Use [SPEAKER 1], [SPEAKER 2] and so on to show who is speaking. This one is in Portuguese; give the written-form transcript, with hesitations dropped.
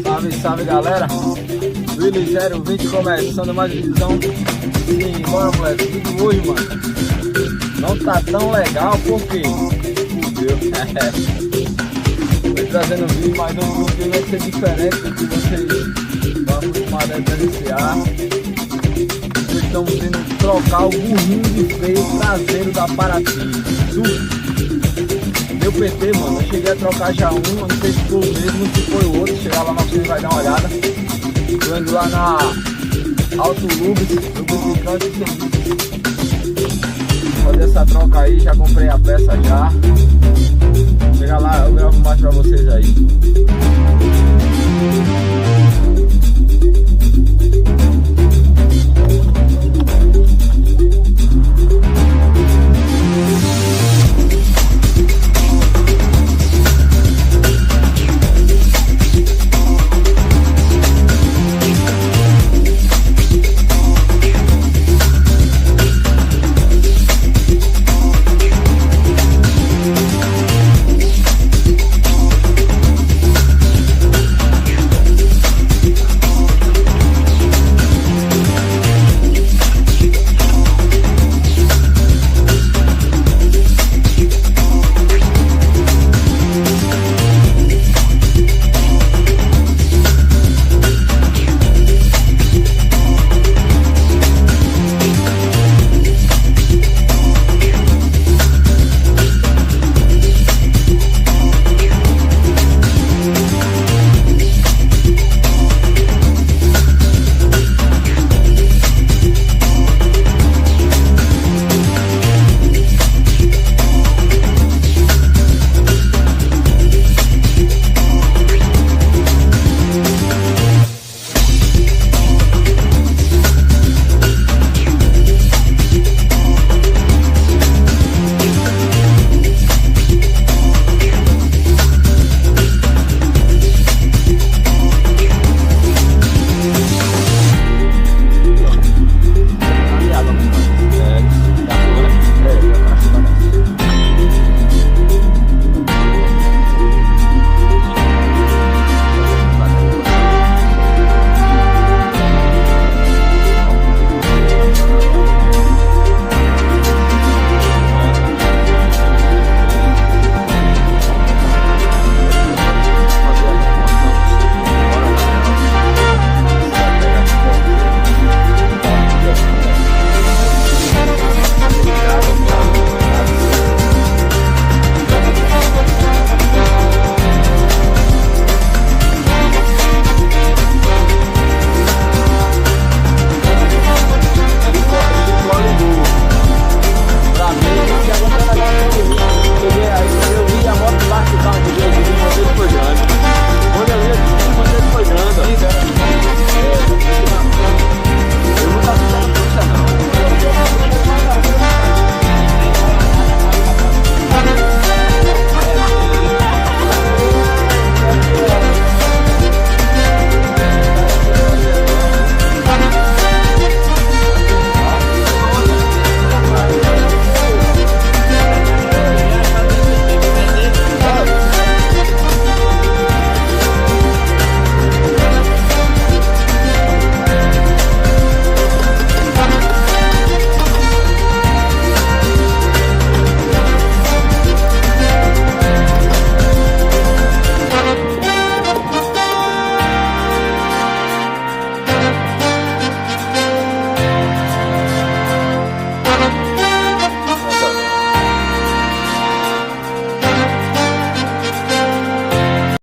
[SPEAKER 1] Salve, salve galera, Willy020 começando mais visão. Sim, bora moleque, vídeo hoje, mano, não tá tão legal porque fudeu. Tô trazendo vídeo, mas o vídeo vai ser diferente do que vocês estão acostumados a presenciar. Vocês estão tendo trocar o burrinho de freio traseiro da Parati Surf. Deu PT, mano, eu cheguei a trocar já um, não sei se foi o mesmo, se foi o outro. Chegar lá na oficina e vai dar uma olhada. Tô indo lá na Alto Lubes, lubrificante e serviços. Fazer essa troca aí, já comprei a peça já. Chegar lá, eu gravo mais pra vocês aí.